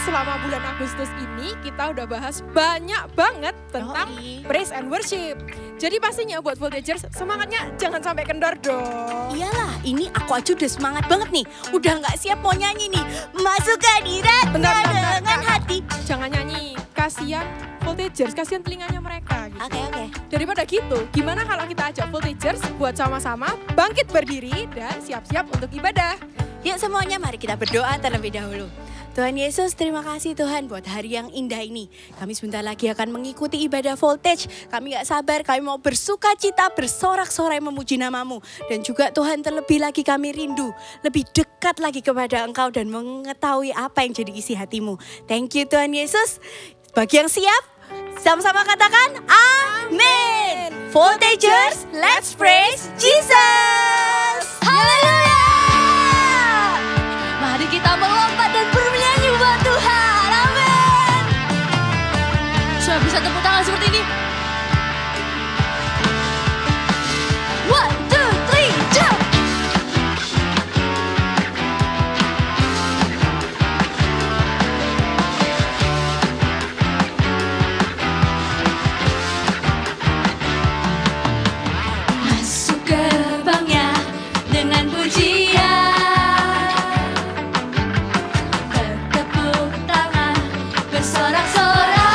selama bulan Agustus ini kita udah bahas banyak banget tentang praise and worship. Jadi pastinya buat Voltagers semangatnya jangan sampai kendor dong. Iyalah, ini aku aja udah semangat banget nih. Udah gak siap mau nyanyi nih. Masuk hadirat dengan hati. Jangan nyanyi, kasihan Voltagers, kasihan telinganya mereka. Gitu. Oke. Daripada gitu, gimana kalau kita ajak Voltagers buat sama-sama bangkit berdiri dan siap-siap untuk ibadah. Yuk semuanya mari kita berdoa terlebih dahulu. Tuhan Yesus, terima kasih Tuhan buat hari yang indah ini. Kami sebentar lagi akan mengikuti ibadah Voltage. Kami gak sabar, kami mau bersuka cita, bersorak-sorai memuji nama-Mu. Dan juga Tuhan terlebih lagi kami rindu, lebih dekat lagi kepada Engkau dan mengetahui apa yang jadi isi hati-Mu. Thank you Tuhan Yesus. Bagi yang siap, sama-sama katakan amin. Voltagers, let's praise Jesus. Haleluya. Mari kita melompat dan bernyanyi buat Tuhan. Amin. Sudah bisa tepuk tangan seperti ini. 1, 2, 3, jump. Masuk gerbangnya dengan pujian. Bertepuk tangan, bersorak-sorai.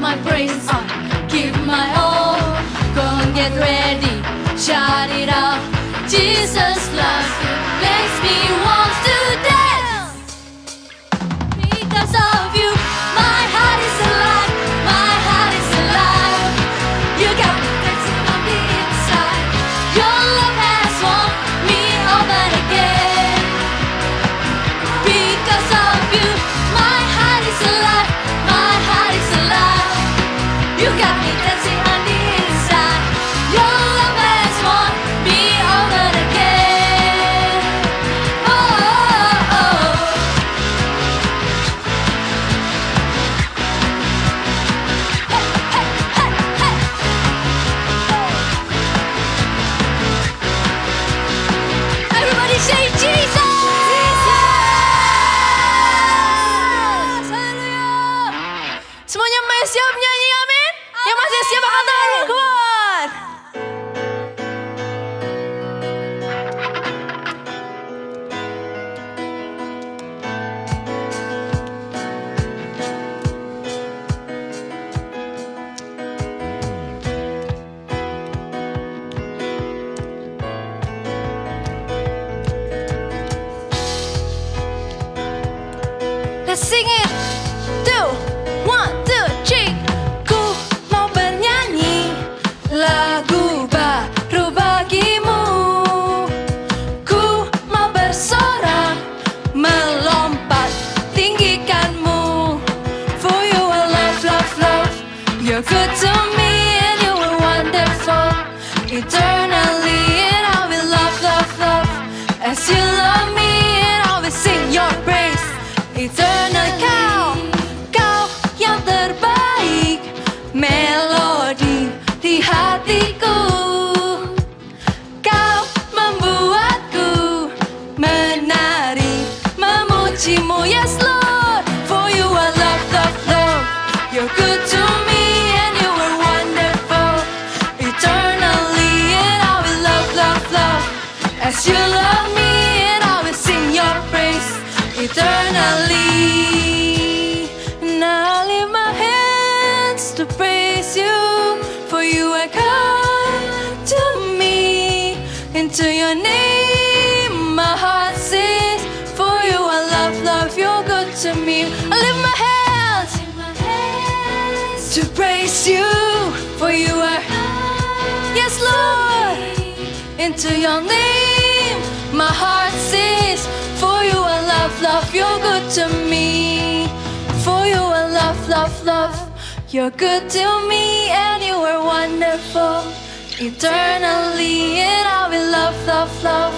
my praise on, give my all. Go and get ready, shout it out. Jesus loves you, makes me want to dance. Because of you, my heart is alive, my heart is alive. You got me dancing on the inside. Your love has won me over again. Because of you, my heart is alive, my heart is alive. You got me dancing on the inside. Your love has won me over again. Oh, oh, oh. Hey, hey, hey, hey. Everybody say Jesus! Semuanya masih siap nyanyi amin? Yang masih siap angkat tangan keluar. Let's sing it. 2, 1, 2, 3. Ku mau bernyanyi lagu baru bagimu. Ku mau bersorak melompat tinggikanmu. For you I love, love, love. You're good to me and you are wonderful. Eternally and I will love, love, love. As you love me and I will sing your praise. Eternal kau yang terbaik, melodi di hatiku. Kau membuatku menari, memujimu, yes Lord. For you I love, love, love. You're good to me and you are wonderful. Eternally and I will love, love, love. As you love me and I will sing your praise. Eternally, and I lift my hands to praise you. For you are kind to me, into your name my heart sings. For you I love, love, you're good to me. I lift my hands to praise you. For you are, yes Lord, into your name my heart sings. For you I love, love, you're good to me. For you I love, love, love. You're good to me and you are wonderful. Eternally and I will love, love, love.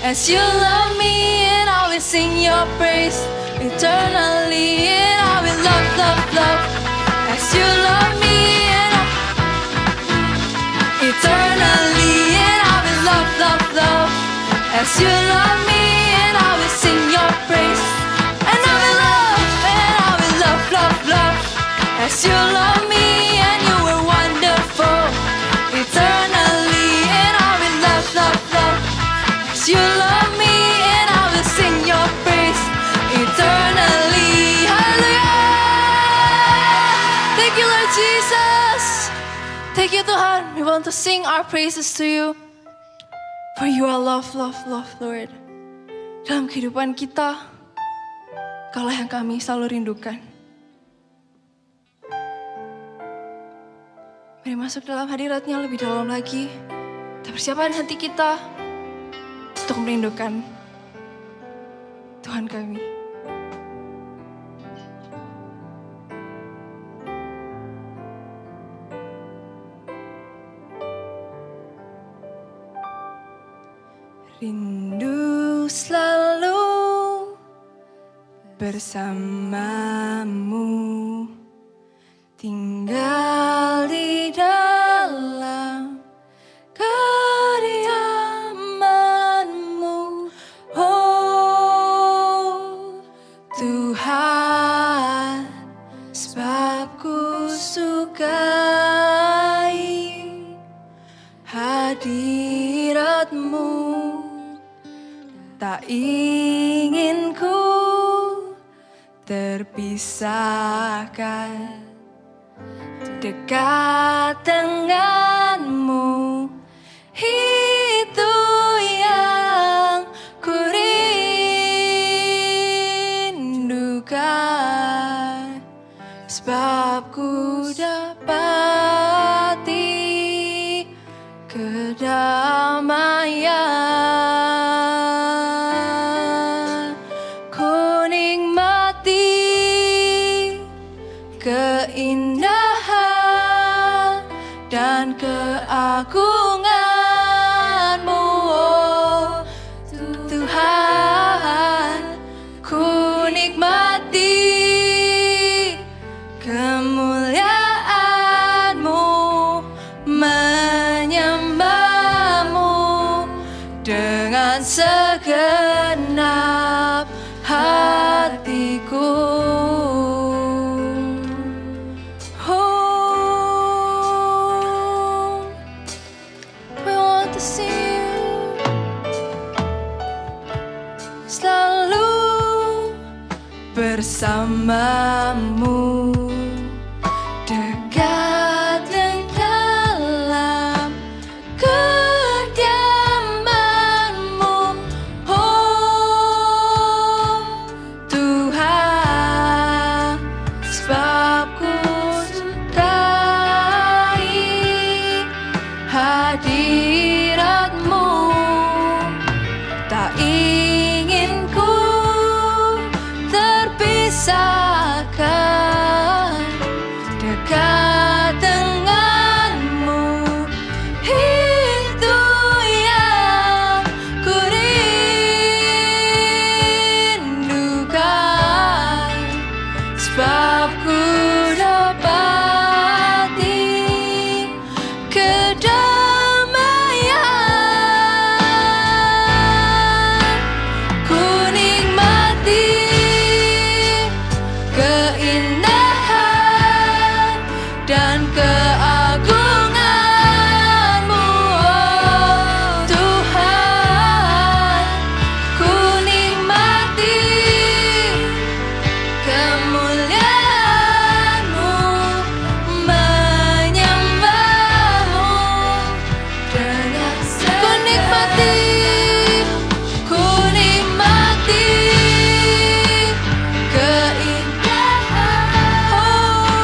As you love me and I will sing your praise. Eternally and I will love, love, love. As you love me and I... Eternally and I will love, love, love. As you love me and I will sing your praise. And I will love and I will love, love, love. As you love me and you are wonderful. Eternally and I will love, love, love. As you love me and I will sing your praise. Eternally, hallelujah. Thank you Lord Jesus. Thank you Tuhan. We want to sing our praises to you. For you are love, love, love, Lord. Dalam kehidupan kita, Kaulah yang kami selalu rindukan. Mari masuk dalam hadirat-Nya lebih dalam lagi. Kita persiapkan hati kita untuk merindukan Tuhan kami. Rindu selalu bersamamu, tinggal di dalam kediaman-Mu. Oh Tuhan, sebab ku sukai hadirat-Mu. Tak ingin ku terpisahkan dekat denganmu. Itu yang ku rindukan, sebab ku dapati kedamaian. Ku nikmati keindahan dan keagungan-Mu, oh Tuhan. Ku nikmati kemuliaan-Mu, menyembah-Mu dengan segenap hatiku. Oh, we want to see you selalu bersamamu, dekat dan dalam kediaman-Mu, oh Tuhan. Sebab ku sukai hadirat-Mu, tak ingin ku terpisahkan, dekat denganmu. Itu yang ku rindukan, sebab ku dapati kedamaian. Ku nikmati keindahan dan keagungan-Mu, oh Tuhan. Ku nikmati kemuliaan-Mu, menyembah-Mu dengan ku nikmati keindahan, oh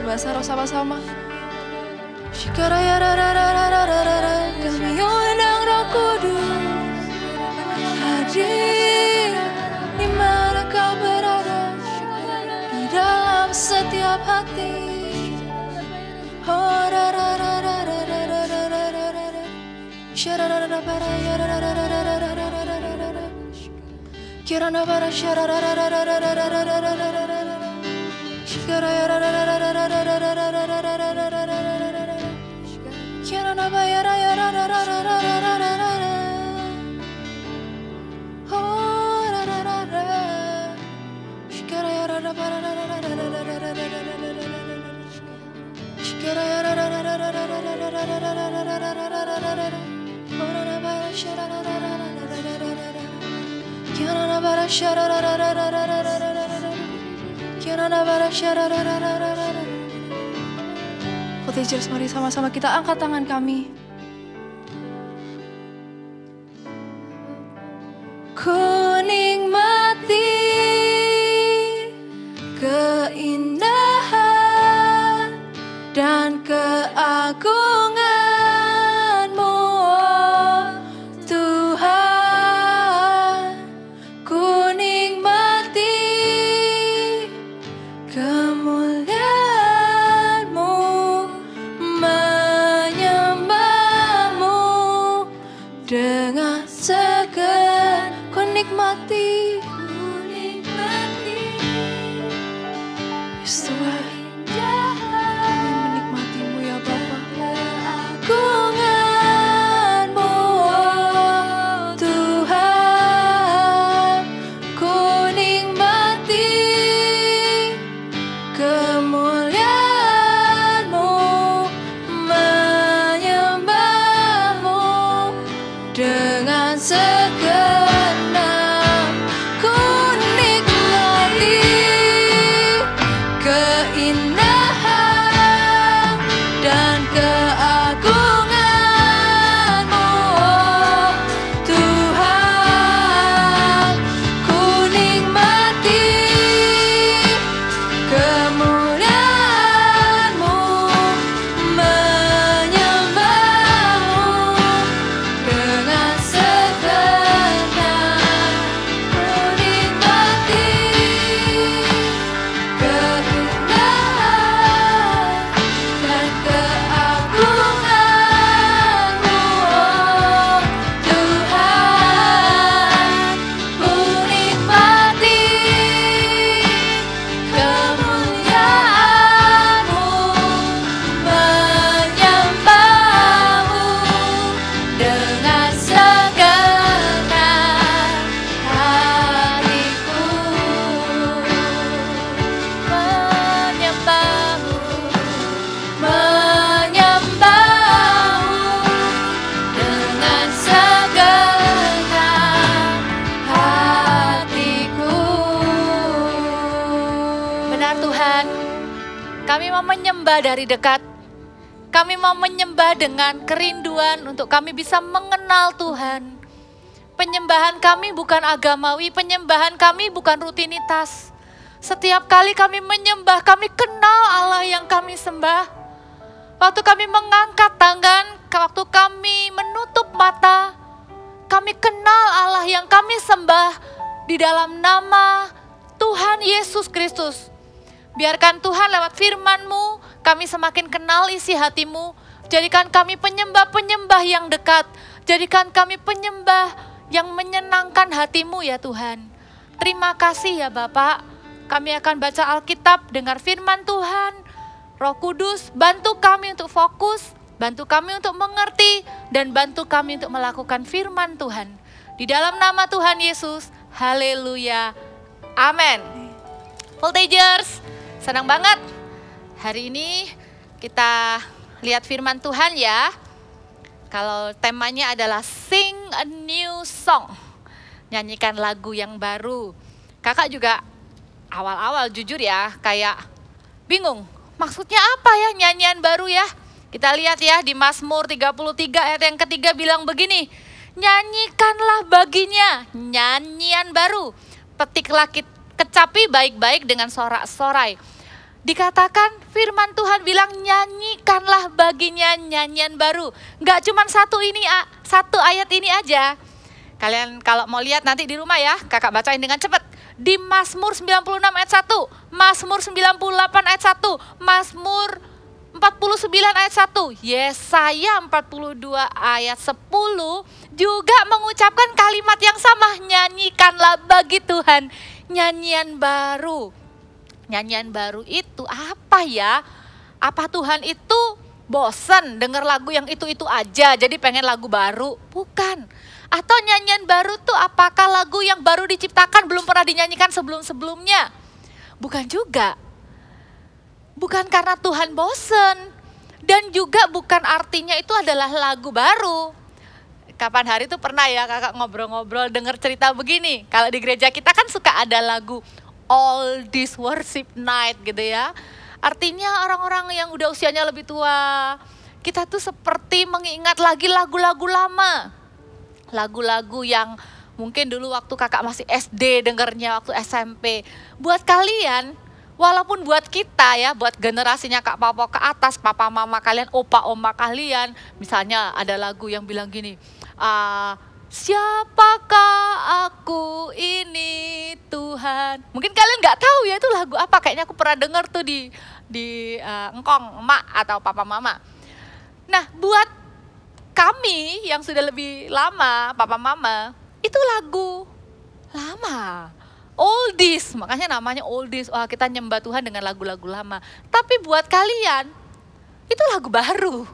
berbahasa roh sama-sama. Kami undang Roh Kudus hadir di mana kau berada, di dalam setiap hati. Voltagers, mari sama-sama kita angkat tangan kami. Ku nikmati keindahan dan keagungan-Mu, oh Tuhan. Ku nikmati kemuliaan-Mu, menyembah-Mu dengan segenap. Ku nikmati Yes Tuhan, kami menikmati-Mu ya Bapa. Keagungan-Mu, oh Tuhan. Ku nikmati kemuliaan-Mu, menyembah-Mu dengan segenap. Ku nikmati keindahan dan keagungan-Mu, oh Tuhan. Ku nikmati kemuliaan-Mu, menyembah-Mu dengan segenap. Ku nikmati keindahan dan keagungan-Mu, oh Tuhan. Ku nikmati kemuliaan-Mu, menyembah-Mu dengan segenap hatiku. Menyembah-Mu, menyembah-Mu dengan segenap hatiku. Benar Tuhan, kami mau menyembah dari dekat. Kami mau menyembah dengan kerinduan untuk kami bisa mengenal Tuhan. Penyembahan kami bukan agamawi, penyembahan kami bukan rutinitas. Setiap kali kami menyembah, kami kenal Allah yang kami sembah. Waktu kami mengangkat tangan, waktu kami menutup mata, kami kenal Allah yang kami sembah di dalam nama Tuhan Yesus Kristus. Biarkan Tuhan lewat firman-Mu, kami semakin kenal isi hati-Mu. Jadikan kami penyembah-penyembah yang dekat. Jadikan kami penyembah yang menyenangkan hati-Mu ya Tuhan. Terima kasih ya Bapak. Kami akan baca Alkitab, dengar firman Tuhan. Roh Kudus, bantu kami untuk fokus, bantu kami untuk mengerti, dan bantu kami untuk melakukan firman Tuhan. Di dalam nama Tuhan Yesus, haleluya, amin. Voltagers, senang banget. Hari ini kita lihat firman Tuhan ya. Kalau temanya adalah sing a new song. Nyanyikan lagu yang baru. Kakak juga awal-awal jujur ya kayak bingung. Maksudnya apa ya nyanyian baru ya? Kita lihat ya di Mazmur 33 ayat yang ketiga bilang begini. Nyanyikanlah baginya nyanyian baru. Petiklah kecapi baik-baik dengan sorak-sorai. Dikatakan firman Tuhan bilang nyanyikanlah baginya nyanyian baru. Nggak cuma satu ayat ini aja. Kalian kalau mau lihat nanti di rumah ya, kakak bacain dengan cepat. Di Mazmur 96 ayat 1, Mazmur 98 ayat 1, Mazmur 49 ayat 1, Yesaya 42 ayat 10 juga mengucapkan kalimat yang sama, nyanyikanlah bagi Tuhan nyanyian baru. Nyanyian baru itu apa ya? Apa Tuhan itu bosen denger lagu yang itu-itu aja jadi pengen lagu baru? Bukan. Atau nyanyian baru tuh apakah lagu yang baru diciptakan belum pernah dinyanyikan sebelum-sebelumnya? Bukan juga. Bukan karena Tuhan bosen. Dan juga bukan artinya itu adalah lagu baru. Kapan hari itu pernah ya kakak ngobrol-ngobrol denger cerita begini. Kalau di gereja kita kan suka ada lagu All This Worship Night gitu ya. Artinya orang-orang yang udah usianya lebih tua. Kita tuh seperti mengingat lagi lagu-lagu lama. Lagu-lagu yang mungkin dulu waktu kakak masih SD dengernya, waktu SMP. Buat kalian, walaupun buat kita ya, buat generasinya Kak Papa ke atas, papa mama kalian, opa oma kalian, misalnya ada lagu yang bilang gini, siapakah aku ini Tuhan. Mungkin kalian nggak tahu ya itu lagu apa, kayaknya aku pernah denger tuh di engkong, emak atau papa mama. Nah buat kami yang sudah lebih lama, papa mama, itu lagu lama. Oldies, makanya namanya oldies. Wah, kita nyembah Tuhan dengan lagu-lagu lama. Tapi buat kalian, itu lagu baru.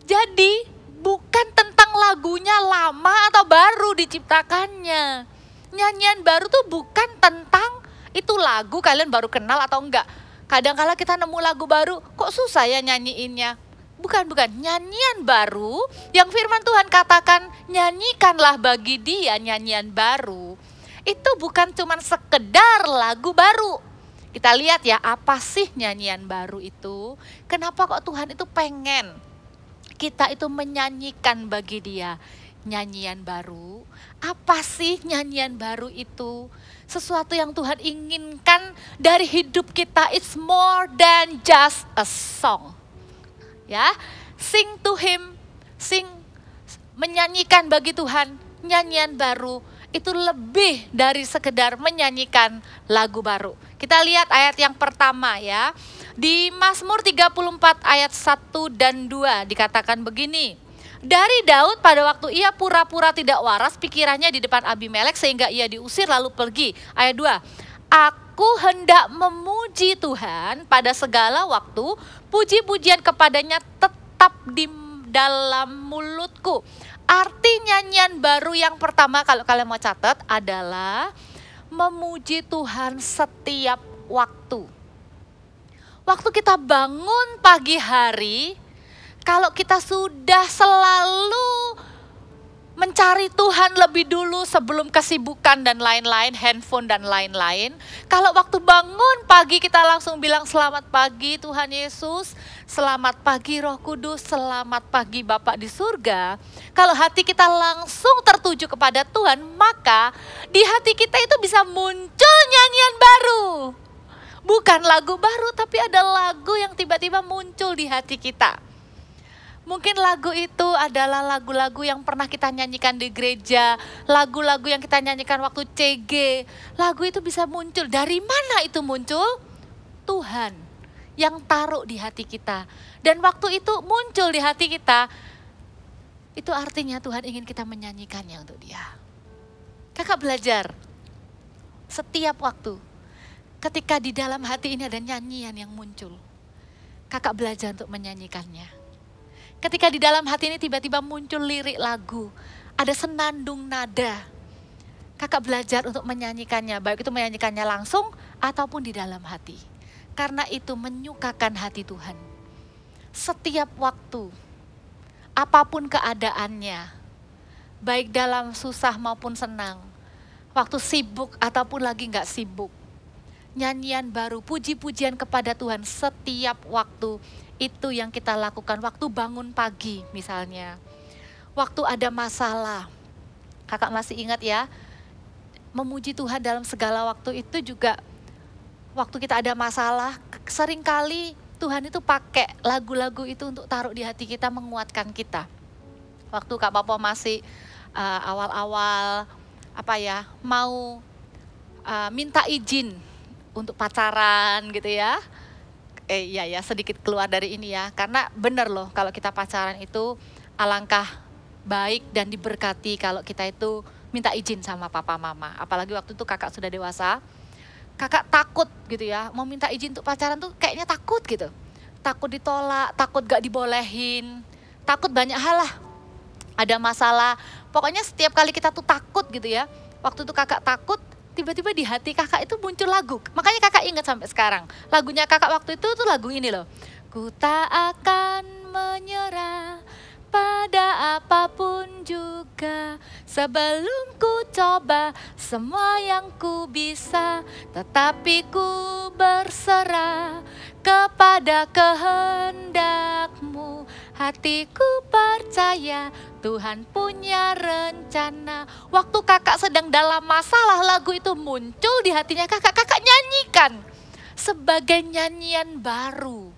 Jadi, bukan tentang lagunya lama atau baru diciptakannya. Nyanyian baru tuh bukan tentang itu lagu kalian baru kenal atau enggak. Kadang-kala kita nemu lagu baru, kok susah ya nyanyiinnya. Bukan. Nyanyian baru yang firman Tuhan katakan, nyanyikanlah bagi Dia nyanyian baru. Itu bukan cuma sekedar lagu baru. Kita lihat ya, apa sih nyanyian baru itu? Kenapa kok Tuhan itu pengen kita itu menyanyikan bagi Dia nyanyian baru? Apa sih nyanyian baru itu? Sesuatu yang Tuhan inginkan dari hidup kita. It's more than just a song. Ya, sing to Him, menyanyikan bagi Tuhan nyanyian baru. Itu lebih dari sekedar menyanyikan lagu baru. Kita lihat ayat yang pertama ya. Di Mazmur 34 ayat 1 dan 2 dikatakan begini. Dari Daud pada waktu ia pura-pura tidak waras pikirannya di depan Abimelek sehingga ia diusir lalu pergi. Ayat 2. Aku hendak memuji Tuhan pada segala waktu, puji-pujian kepadanya tetap di dalam mulutku. Arti nyanyian baru yang pertama kalau kalian mau catat adalah memuji Tuhan setiap waktu. Waktu kita bangun pagi hari, kalau kita sudah selalu mencari Tuhan lebih dulu sebelum kesibukan dan lain-lain, handphone dan lain-lain. Kalau waktu bangun pagi kita langsung bilang selamat pagi Tuhan Yesus, selamat pagi Roh Kudus, selamat pagi Bapa di surga. Kalau hati kita langsung tertuju kepada Tuhan, maka di hati kita itu bisa muncul nyanyian baru. Bukan lagu baru, tapi ada lagu yang tiba-tiba muncul di hati kita. Mungkin lagu itu adalah lagu-lagu yang pernah kita nyanyikan di gereja, lagu-lagu yang kita nyanyikan waktu CG. Lagu itu bisa muncul. Dari mana itu muncul? Tuhan yang taruh di hati kita. Dan waktu itu muncul di hati kita, itu artinya Tuhan ingin kita menyanyikannya untuk Dia. Kakak belajar setiap waktu, ketika di dalam hati ini ada nyanyian yang muncul, kakak belajar untuk menyanyikannya. Ketika di dalam hati ini tiba-tiba muncul lirik lagu, ada senandung nada, kakak belajar untuk menyanyikannya, baik itu menyanyikannya langsung ataupun di dalam hati. Karena itu menyukakan hati Tuhan. Setiap waktu, apapun keadaannya, baik dalam susah maupun senang, waktu sibuk ataupun lagi gak sibuk, nyanyian baru, puji-pujian kepada Tuhan setiap waktu. Itu yang kita lakukan waktu bangun pagi misalnya. Waktu ada masalah, kakak masih ingat ya, memuji Tuhan dalam segala waktu itu juga waktu kita ada masalah, seringkali Tuhan itu pakai lagu-lagu itu untuk taruh di hati kita, menguatkan kita. Waktu Kak Papa masih awal-awal mau minta izin untuk pacaran gitu ya. Iya sedikit keluar dari ini ya, karena bener loh kalau kita pacaran itu alangkah baik dan diberkati kalau kita itu minta izin sama papa mama. Apalagi waktu itu kakak sudah dewasa, kakak takut gitu ya, mau minta izin untuk pacaran tuh kayaknya takut gitu. Takut ditolak, takut gak dibolehin, takut banyak hal lah. Ada masalah, pokoknya setiap kali kita tuh takut gitu ya. Waktu itu kakak takut, tiba-tiba di hati kakak itu muncul lagu. Makanya kakak ingat sampai sekarang. Lagunya kakak waktu itu tuh lagu ini loh. Ku tak akan menyerah pada apapun juga, sebelum ku coba semua yang ku bisa, tetapi ku berserah kepada kehendakmu. Hatiku percaya Tuhan punya rencana. Waktu kakak sedang dalam masalah, lagu itu muncul di hatinya kakak. Kakak nyanyikan sebagai nyanyian baru.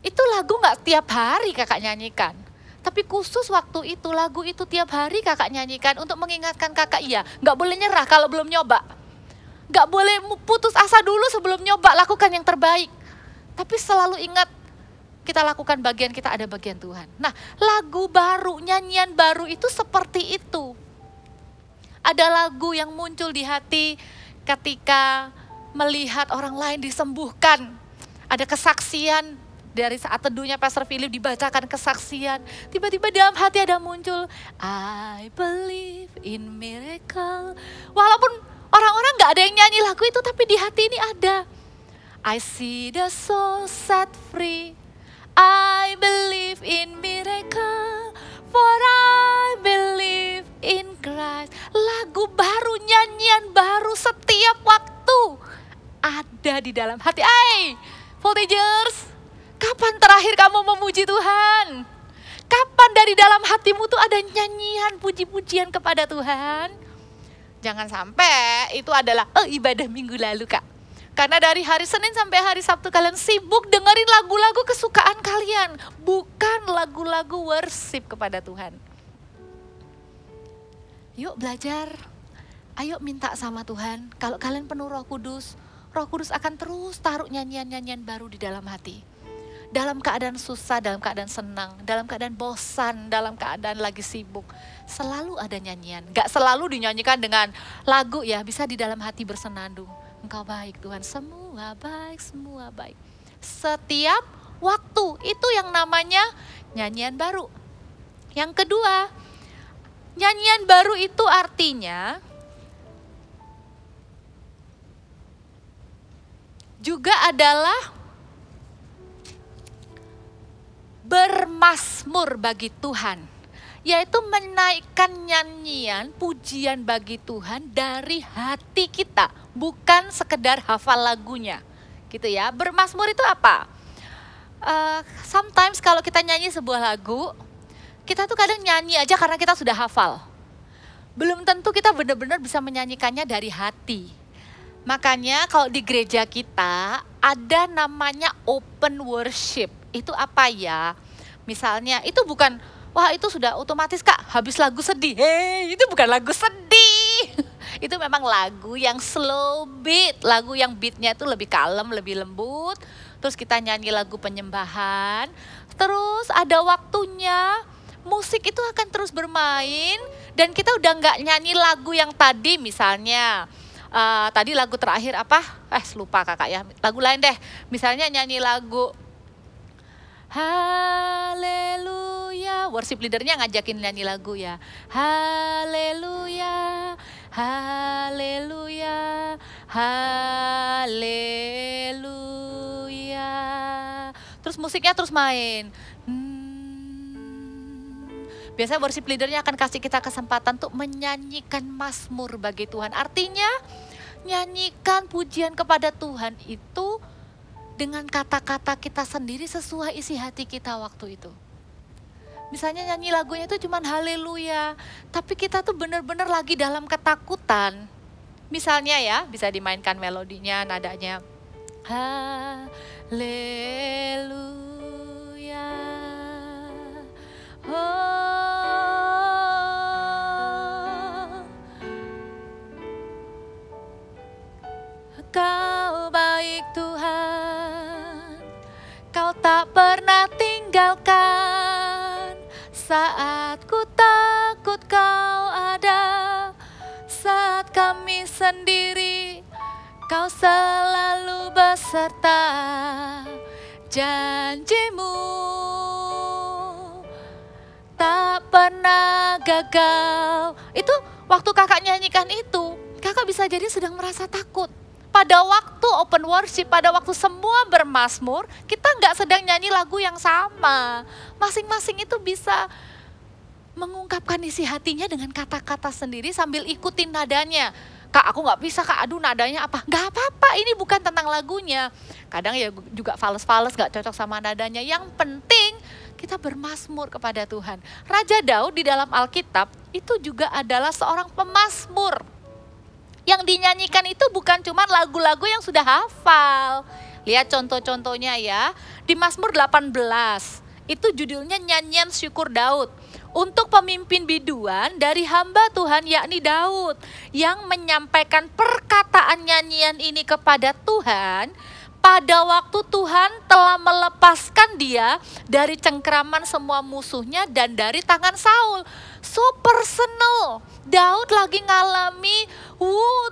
Itu lagu gak tiap hari kakak nyanyikan. Tapi khusus waktu itu, lagu itu tiap hari kakak nyanyikan untuk mengingatkan kakak, iya, gak boleh nyerah kalau belum nyoba. Gak boleh putus asa dulu sebelum nyoba, lakukan yang terbaik. Tapi selalu ingat, kita lakukan bagian kita, ada bagian Tuhan. Nah, lagu baru, nyanyian baru itu seperti itu. Ada lagu yang muncul di hati ketika melihat orang lain disembuhkan. Ada kesaksian. Dari saat teduhnya Pastor Philip dibacakan kesaksian, tiba-tiba dalam hati ada muncul, I believe in miracle. Walaupun orang-orang gak ada yang nyanyi lagu itu, tapi di hati ini ada. I see the soul set free, I believe in miracle, for I believe in Christ. Lagu baru, nyanyian baru setiap waktu ada di dalam hati. Voltagers, kapan terakhir kamu memuji Tuhan? Kapan dari dalam hatimu tuh ada nyanyian puji-pujian kepada Tuhan? Jangan sampai itu adalah ibadah minggu lalu Kak. Karena dari hari Senin sampai hari Sabtu kalian sibuk dengerin lagu-lagu kesukaan kalian. Bukan lagu-lagu worship kepada Tuhan. Yuk belajar, ayo minta sama Tuhan. Kalau kalian penuh Roh Kudus akan terus taruh nyanyian-nyanyian baru di dalam hati. Dalam keadaan susah, dalam keadaan senang, dalam keadaan bosan, dalam keadaan lagi sibuk. Selalu ada nyanyian. Gak selalu dinyanyikan dengan lagu ya, bisa di dalam hati bersenandung. Engkau baik Tuhan, semua baik, semua baik. Setiap waktu, itu yang namanya nyanyian baru. Yang kedua, nyanyian baru itu artinya juga adalah bermasmur bagi Tuhan, yaitu menaikkan nyanyian pujian bagi Tuhan dari hati kita, bukan sekedar hafal lagunya, gitu ya. Bermasmur itu apa? Sometimes kalau kita nyanyi sebuah lagu, kita tuh kadang nyanyi aja karena kita sudah hafal. Belum tentu kita benar-benar bisa menyanyikannya dari hati. Makanya kalau di gereja kita ada namanya open worship. Itu apa ya? Misalnya itu bukan, wah itu sudah otomatis Kak habis lagu sedih. Itu bukan lagu sedih. Itu memang lagu yang slow beat. Lagu yang beatnya itu lebih kalem, lebih lembut. Terus kita nyanyi lagu penyembahan. Terus ada waktunya, musik itu akan terus bermain. Dan kita udah gak nyanyi lagu yang tadi misalnya. Tadi lagu terakhir apa? Lupa kakak ya. Lagu lain deh. Misalnya nyanyi lagu Haleluya. Worship leadernya ngajakin nyanyi lagu ya. Haleluya. Haleluya. Haleluya. Terus musiknya terus main. Biasanya worship leadernya akan kasih kita kesempatan untuk menyanyikan mazmur bagi Tuhan. Artinya nyanyikan pujian kepada Tuhan itu dengan kata-kata kita sendiri sesuai isi hati kita waktu itu. Misalnya nyanyi lagunya itu cuman haleluya, tapi kita tuh benar-benar lagi dalam ketakutan. Misalnya ya, bisa dimainkan melodinya, nadanya. Haleluya. Oh, Kau baik Tuhan, Kau tak pernah tinggalkan. Saat ku takut Kau ada, saat kami sendiri Kau selalu beserta. Janjimu tak pernah gagal. Itu waktu kakak nyanyikan itu, kakak bisa jadi sedang merasa takut. Pada waktu open worship, pada waktu semua bermazmur, kita nggak sedang nyanyi lagu yang sama. Masing-masing itu bisa mengungkapkan isi hatinya dengan kata-kata sendiri sambil ikutin nadanya. Kak, aku nggak bisa, Kak, aduh nadanya apa? Nggak apa-apa, ini bukan tentang lagunya. Kadang ya juga fales-fales, nggak cocok sama nadanya. Yang penting kita bermazmur kepada Tuhan. Raja Daud di dalam Alkitab itu juga adalah seorang pemazmur. Yang dinyanyikan itu bukan cuma lagu-lagu yang sudah hafal. Lihat contoh-contohnya ya. Di Mazmur 18, itu judulnya Nyanyian Syukur Daud. Untuk pemimpin biduan dari hamba Tuhan yakni Daud. Yang menyampaikan perkataan nyanyian ini kepada Tuhan pada waktu Tuhan telah melepaskan dia dari cengkraman semua musuhnya dan dari tangan Saul. So personal. Daud lagi ngalami,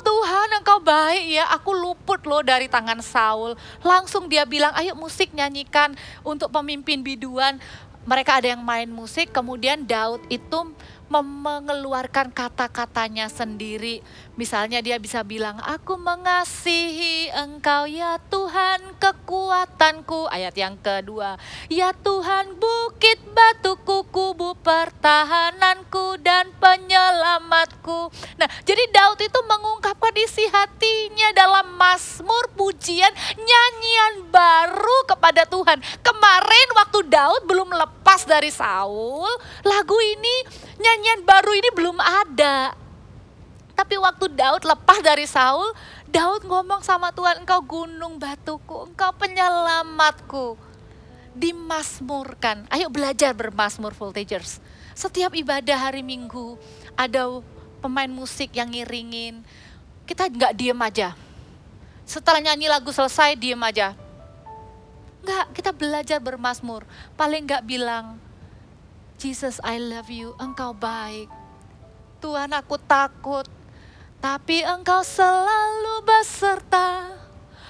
Tuhan engkau baik ya, aku luput loh dari tangan Saul. Langsung dia bilang, ayo musik nyanyikan untuk pemimpin biduan. Mereka ada yang main musik, kemudian Daud itu mengeluarkan kata-katanya sendiri. Misalnya dia bisa bilang, aku mengasihi engkau ya Tuhan kekuatanku. Ayat yang kedua, ya Tuhan bukit batuku, kubu pertahananku dan penyelamatku. Nah, jadi Daud itu mengungkapkan isi hatinya dalam mazmur, pujian, nyanyian baru kepada Tuhan. Kemarin waktu Daud belum lepas dari Saul, lagu ini, nyanyian baru ini belum ada. Tapi waktu Daud lepas dari Saul, Daud ngomong sama Tuhan, engkau gunung batuku, engkau penyelamatku. Dimazmurkan. Ayo belajar bermazmur, Voltagers. Setiap ibadah hari Minggu ada pemain musik yang ngiringin. Kita nggak diem aja. Setelah nyanyi lagu selesai diem aja. Enggak, kita belajar bermazmur. Paling nggak bilang, Jesus I love you, engkau baik. Tuhan aku takut, tapi engkau selalu beserta.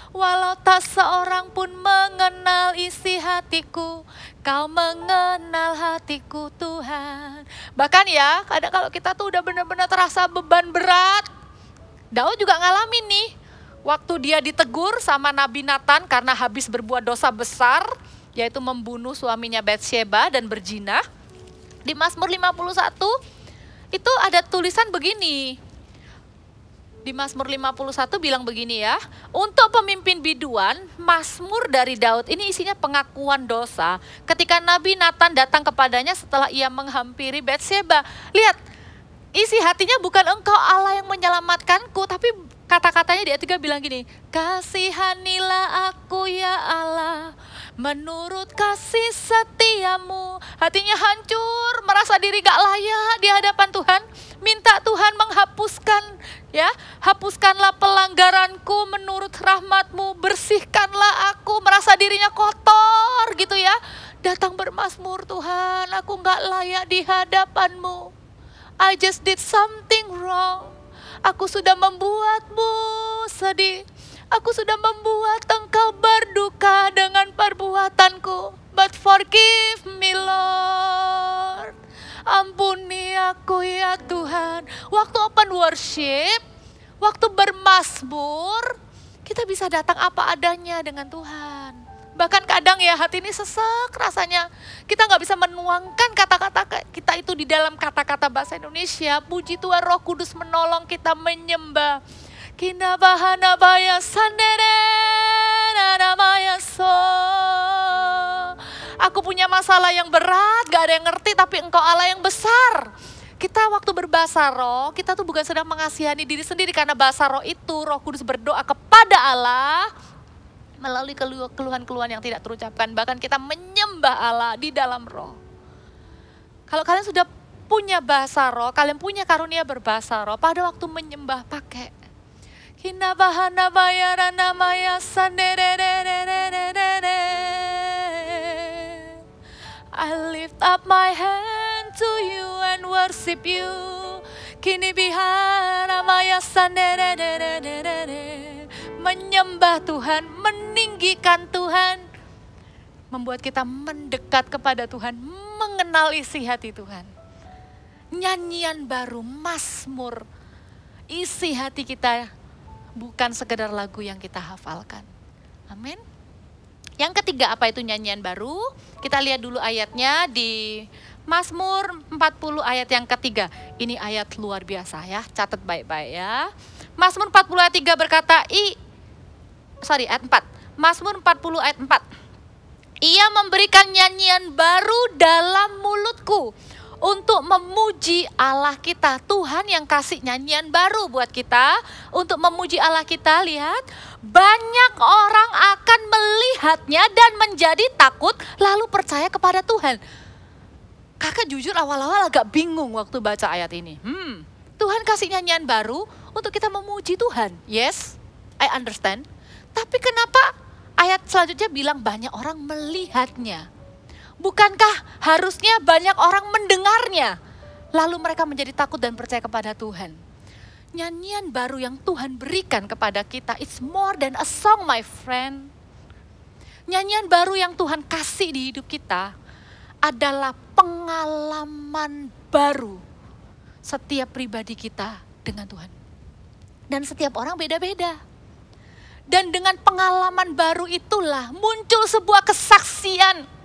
Walau tak seorang pun mengenal isi hatiku, kau mengenal hatiku Tuhan. Bahkan ya, kadang kalau kita tuh udah benar-benar terasa beban berat. Daud juga ngalamin nih, waktu dia ditegur sama Nabi Nathan karena habis berbuat dosa besar, yaitu membunuh suaminya Batsheba dan berzina. Di Mazmur 51 itu ada tulisan begini. Di Mazmur 51 bilang begini ya, untuk pemimpin biduan, Mazmur dari Daud ini isinya pengakuan dosa ketika Nabi Nathan datang kepadanya setelah ia menghampiri Batsheba. Lihat, isi hatinya bukan engkau Allah yang menyelamatkanku, tapi kata-katanya di ayat 3 bilang gini, kasihanilah aku ya Allah, menurut kasih setiamu. Hatinya hancur, merasa diri gak layak di hadapan Tuhan. Minta Tuhan menghapuskan, ya, hapuskanlah pelanggaranku menurut rahmatmu, bersihkanlah aku, merasa dirinya kotor gitu ya. Datang bermazmur, Tuhan aku gak layak di hadapanmu. I just did something wrong. Aku sudah membuatmu sedih. Aku sudah membuat engkau berduka dengan perbuatanku. But forgive me Lord. Ampuni aku ya Tuhan. Waktu open worship, waktu bermazmur, kita bisa datang apa adanya dengan Tuhan. Bahkan kadang ya hati ini sesek rasanya. Kita gak bisa menuangkan kata-kata kita itu di dalam kata-kata bahasa Indonesia. Puji Tuhan Roh Kudus menolong kita menyembah. Kina bahana baya sandere namaya so. Aku punya masalah yang berat, gak ada yang ngerti, tapi engkau Allah yang besar. Kita waktu berbahasa roh, kita tuh bukan sedang mengasihani diri sendiri, karena bahasa roh itu Roh Kudus berdoa kepada Allah melalui keluhan-keluhan yang tidak terucapkan. Bahkan kita menyembah Allah di dalam roh. Kalau kalian sudah punya bahasa roh, kalian punya karunia berbahasa roh, pada waktu menyembah pakai Hinabahana bayarana maya I lift up my hand to you and worship you. Kini bihara maya menyembah Tuhan, meninggikan Tuhan, membuat kita mendekat kepada Tuhan, mengenal isi hati Tuhan. Nyanyian baru, mazmur, isi hati kita, bukan sekedar lagu yang kita hafalkan. Amin. Yang ketiga, apa itu nyanyian baru? Kita lihat dulu ayatnya di Mazmur 40 ayat yang ketiga. Ini ayat luar biasa ya, catat baik-baik ya. Mazmur 40 ayat 3 berkata, ayat 4. Mazmur 40 ayat 4. Ia memberikan nyanyian baru dalam mulutku untuk memuji Allah kita. Tuhan yang kasih nyanyian baru buat kita untuk memuji Allah kita. Lihat, banyak orang akan melihatnya dan menjadi takut lalu percaya kepada Tuhan. Kakak jujur awal-awal agak bingung waktu baca ayat ini. Tuhan kasih nyanyian baru untuk kita memuji Tuhan. Yes, I understand. Tapi kenapa ayat selanjutnya bilang banyak orang melihatnya? Bukankah harusnya banyak orang mendengarnya, lalu mereka menjadi takut dan percaya kepada Tuhan? Nyanyian baru yang Tuhan berikan kepada kita, it's more than a song, my friend. Nyanyian baru yang Tuhan kasih di hidup kita adalah pengalaman baru setiap pribadi kita dengan Tuhan. Dan setiap orang beda-beda. Dan dengan pengalaman baru itulah muncul sebuah kesaksian.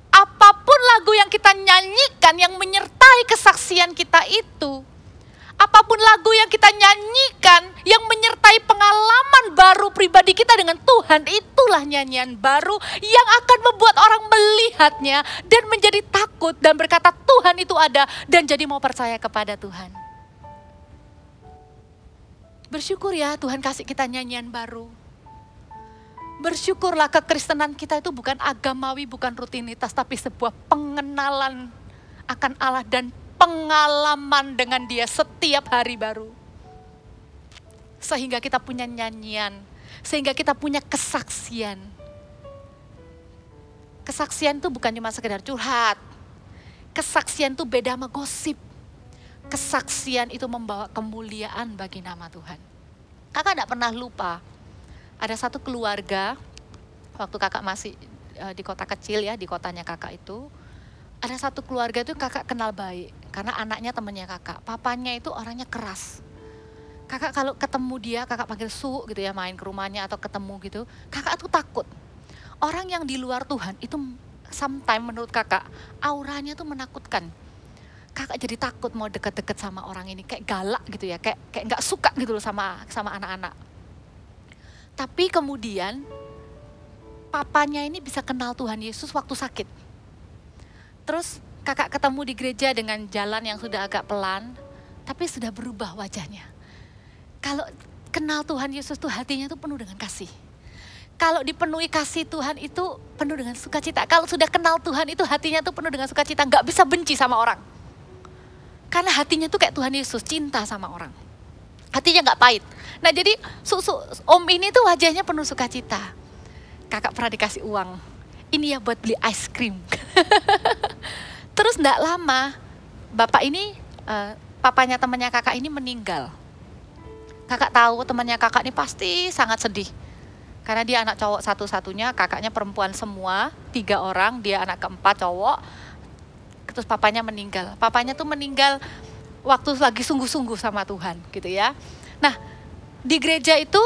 Apapun lagu yang kita nyanyikan yang menyertai kesaksian kita itu, apapun lagu yang kita nyanyikan yang menyertai pengalaman baru pribadi kita dengan Tuhan, itulah nyanyian baru yang akan membuat orang melihatnya dan menjadi takut dan berkata Tuhan itu ada dan jadi mau percaya kepada Tuhan. Bersyukur ya Tuhan kasih kita nyanyian baru. Bersyukurlah kekristenan kita itu bukan agamawi, bukan rutinitas, tapi sebuah pengenalan akan Allah dan pengalaman dengan Dia setiap hari baru. Sehingga kita punya nyanyian, sehingga kita punya kesaksian. Kesaksian itu bukan cuma sekedar curhat. Kesaksian itu beda sama gosip. Kesaksian itu membawa kemuliaan bagi nama Tuhan. Kakak tidak pernah lupa. Ada satu keluarga, waktu kakak masih di kota kecil ya, di kotanya kakak itu. Ada satu keluarga itu kakak kenal baik, karena anaknya temannya kakak. Papanya itu orangnya keras. Kakak kalau ketemu dia, kakak panggil Su gitu ya, main ke rumahnya atau ketemu gitu. Kakak tuh takut. Orang yang di luar Tuhan itu sometimes menurut kakak, auranya tuh menakutkan. Kakak jadi takut mau deket-deket sama orang ini, kayak galak gitu ya, kayak nggak suka gitu loh sama anak-anak. Tapi kemudian papanya ini bisa kenal Tuhan Yesus waktu sakit. Terus kakak ketemu di gereja dengan jalan yang sudah agak pelan, tapi sudah berubah wajahnya. Kalau kenal Tuhan Yesus tuh hatinya tuh penuh dengan kasih. Kalau dipenuhi kasih Tuhan itu penuh dengan sukacita. Kalau sudah kenal Tuhan itu hatinya tuh penuh dengan sukacita, nggak bisa benci sama orang. Karena hatinya tuh kayak Tuhan Yesus, cinta sama orang. Hatinya nggak pahit. Nah jadi om ini tuh wajahnya penuh sukacita. Kakak pernah dikasih uang. Ini ya buat beli ice cream. Terus nggak lama, bapak ini, papanya temannya kakak ini meninggal. Kakak tahu temannya kakak ini pasti sangat sedih. Karena dia anak cowok satu-satunya, kakaknya perempuan semua, 3 orang, dia anak keempat cowok. Terus papanya meninggal. Papanya tuh meninggal waktu lagi sungguh-sungguh sama Tuhan gitu ya. Nah di gereja itu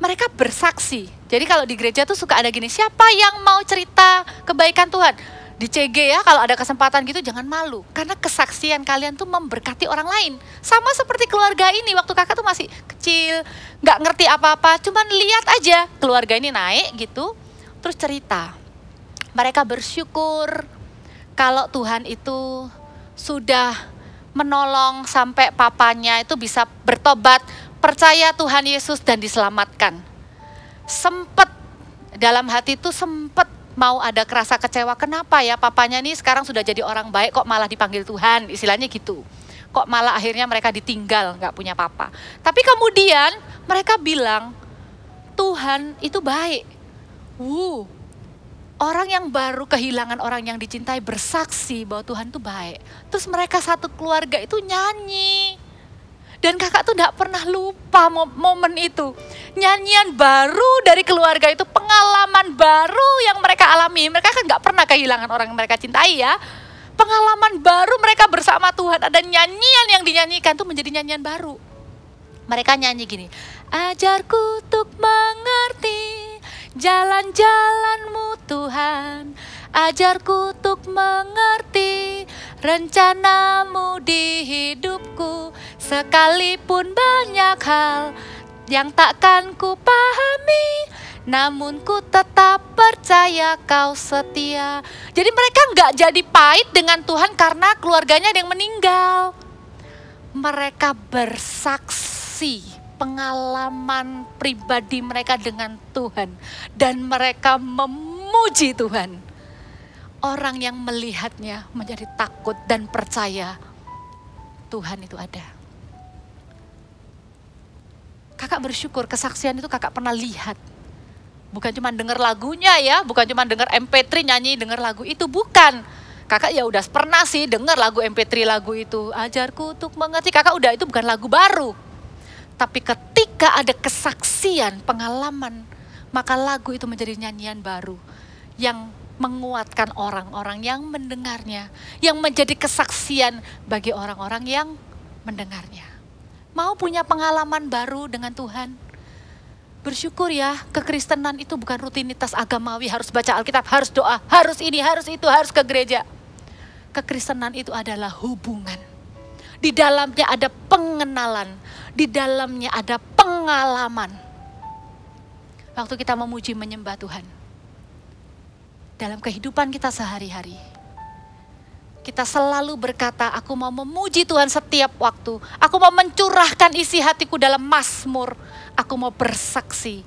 mereka bersaksi. Jadi kalau di gereja tuh suka ada gini, siapa yang mau cerita kebaikan Tuhan? Di CG ya kalau ada kesempatan gitu jangan malu. Karena kesaksian kalian tuh memberkati orang lain. Sama seperti keluarga ini waktu kakak tuh masih kecil, gak ngerti apa-apa. Cuman lihat aja keluarga ini naik gitu, terus cerita. Mereka bersyukur kalau Tuhan itu sudah menolong sampai papanya itu bisa bertobat, percaya Tuhan Yesus dan diselamatkan. Sempet dalam hati itu sempet mau ada kerasa kecewa, kenapa ya papanya nih sekarang sudah jadi orang baik kok malah dipanggil Tuhan, istilahnya gitu. Kok malah akhirnya mereka ditinggal, gak punya papa. Tapi kemudian mereka bilang, Tuhan itu baik. Orang yang baru kehilangan orang yang dicintai bersaksi bahwa Tuhan itu baik. Terus mereka satu keluarga itu nyanyi. Dan kakak tuh gak pernah lupa momen itu. Nyanyian baru dari keluarga itu, pengalaman baru yang mereka alami. Mereka kan gak pernah kehilangan orang yang mereka cintai ya. Pengalaman baru mereka bersama Tuhan. Ada nyanyian yang dinyanyikan tuh menjadi nyanyian baru. Mereka nyanyi gini. Ajarku untuk mengerti jalan-jalan-Mu Tuhan. Ajarku untuk mengerti rencana-Mu di hidupku. Sekalipun banyak hal yang takkan ku pahami, namun ku tetap percaya Kau setia. Jadi mereka nggak jadi pahit dengan Tuhan karena keluarganya ada yang meninggal. Mereka bersaksi pengalaman pribadi mereka dengan Tuhan. Dan mereka memuji Tuhan. Orang yang melihatnya menjadi takut dan percaya Tuhan itu ada. Kakak bersyukur kesaksian itu kakak pernah lihat. Bukan cuma dengar lagunya ya, bukan cuma dengar MP3 nyanyi dengar lagu itu, bukan. Kakak ya udah pernah sih dengar lagu MP3 lagu itu. Ajarku untuk mengerti, kakak udah itu bukan lagu baru. Tapi ketika ada kesaksian, pengalaman, maka lagu itu menjadi nyanyian baru. Yang menguatkan orang-orang yang mendengarnya. Yang menjadi kesaksian bagi orang-orang yang mendengarnya. Mau punya pengalaman baru dengan Tuhan? Bersyukur ya, kekristenan itu bukan rutinitas agamawi, harus baca Alkitab, harus doa, harus ini, harus itu, harus ke gereja. Kekristenan itu adalah hubungan. Di dalamnya ada pengenalan, di dalamnya ada pengalaman. Waktu kita memuji menyembah Tuhan, dalam kehidupan kita sehari-hari, kita selalu berkata, aku mau memuji Tuhan setiap waktu. Aku mau mencurahkan isi hatiku dalam mazmur. Aku mau bersaksi.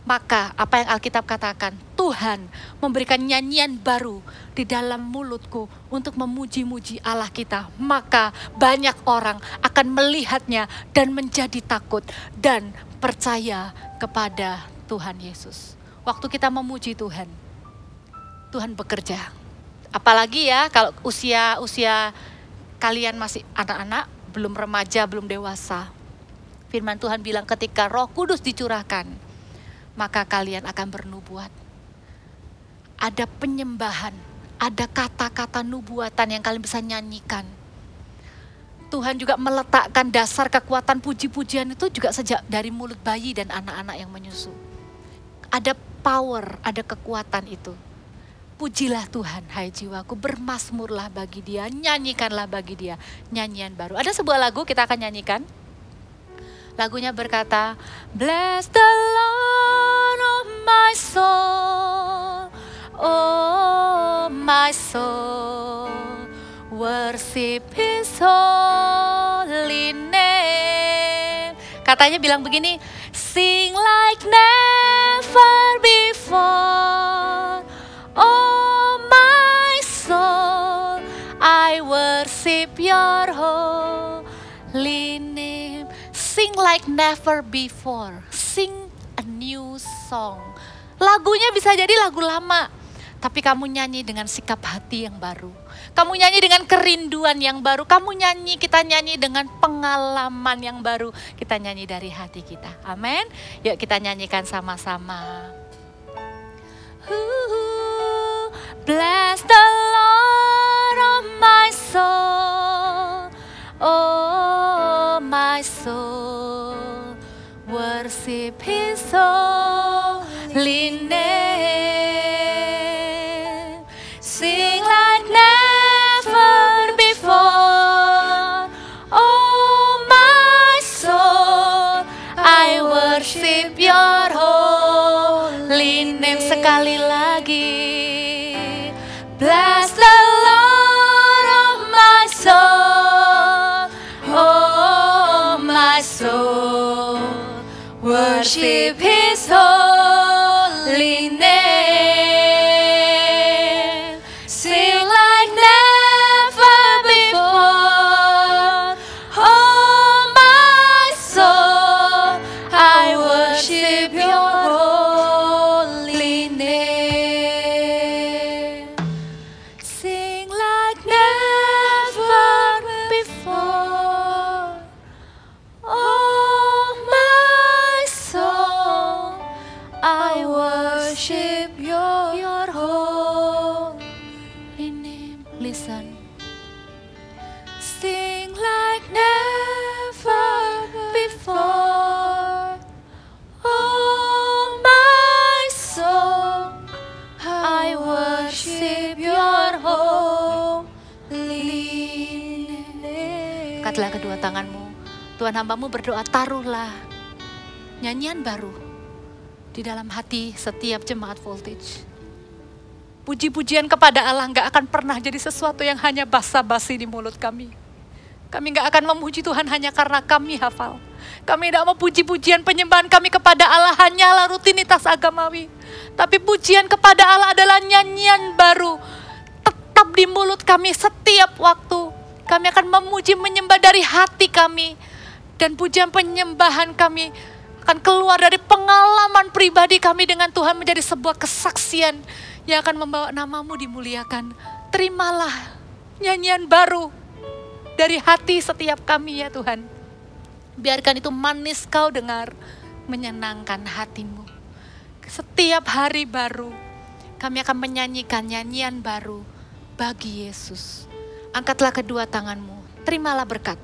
Maka apa yang Alkitab katakan, Tuhan memberikan nyanyian baru di dalam mulutku untuk memuji-muji Allah kita. Maka banyak orang akan melihatnya dan menjadi takut dan percaya kepada Tuhan Yesus. Waktu kita memuji Tuhan, Tuhan bekerja. Apalagi ya kalau usia kalian masih anak-anak, belum remaja, belum dewasa. Firman Tuhan bilang ketika Roh Kudus dicurahkan, maka kalian akan bernubuat. Ada penyembahan, ada kata-kata nubuatan yang kalian bisa nyanyikan. Tuhan juga meletakkan dasar kekuatan puji-pujian itu juga sejak dari mulut bayi dan anak-anak yang menyusu. Ada power, ada kekuatan itu. Pujilah Tuhan, hai jiwaku, bermazmurlah bagi Dia, nyanyikanlah bagi Dia nyanyian baru. Ada sebuah lagu kita akan nyanyikan. Lagunya berkata, Bless the Lord, oh my soul, oh my soul, worship His holy name. Katanya bilang begini, sing like never before, oh my soul, I worship your holy name. Sing like never before, sing a new song. Lagunya bisa jadi lagu lama, tapi kamu nyanyi dengan sikap hati yang baru. Kamu nyanyi dengan kerinduan yang baru. Kamu nyanyi, kita nyanyi dengan pengalaman yang baru. Kita nyanyi dari hati kita. Amin. Yuk kita nyanyikan sama-sama. Bless the Lord, oh my soul, oh my soul, worship His holy name. Sing like never before, oh my soul, I worship your holy name. Sekali lagi. Bless the Lord, oh my soul, sing like never before. Oh my soul, I worship your holy name. Angkatlah kedua tanganmu. Tuhan hambamu berdoa, taruhlah nyanyian baru di dalam hati setiap jemaat Voltage. Puji-pujian kepada Allah gak akan pernah jadi sesuatu yang hanya basa-basi di mulut kami. Kami gak akan memuji Tuhan hanya karena kami hafal. Kami tidak mau puji-pujian penyembahan kami kepada Allah hanyalah rutinitas agamawi. Tapi pujian kepada Allah adalah nyanyian baru. Tetap di mulut kami setiap waktu. Kami akan memuji menyembah dari hati kami. Dan pujian penyembahan kami akan keluar dari pengalaman pribadi kami dengan Tuhan menjadi sebuah kesaksian yang akan membawa namamu dimuliakan. Terimalah nyanyian baru dari hati setiap kami ya Tuhan. Biarkan itu manis kau dengar, menyenangkan hatimu. Setiap hari baru, kami akan menyanyikan nyanyian baru bagi Yesus. Angkatlah kedua tanganmu, terimalah berkat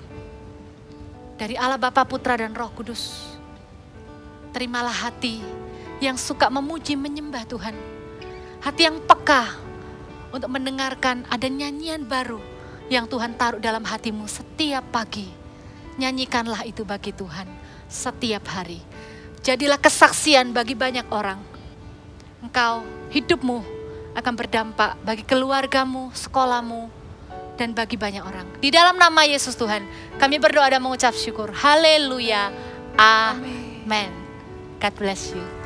dari Allah Bapa, Putra dan Roh Kudus. Terimalah hati yang suka memuji menyembah Tuhan. Hati yang peka untuk mendengarkan ada nyanyian baru yang Tuhan taruh dalam hatimu setiap pagi. Nyanyikanlah itu bagi Tuhan setiap hari. Jadilah kesaksian bagi banyak orang. Engkau, hidupmu akan berdampak bagi keluargamu, sekolahmu, dan bagi banyak orang. Di dalam nama Yesus Tuhan, kami berdoa dan mengucap syukur. Haleluya. Amin. God bless you.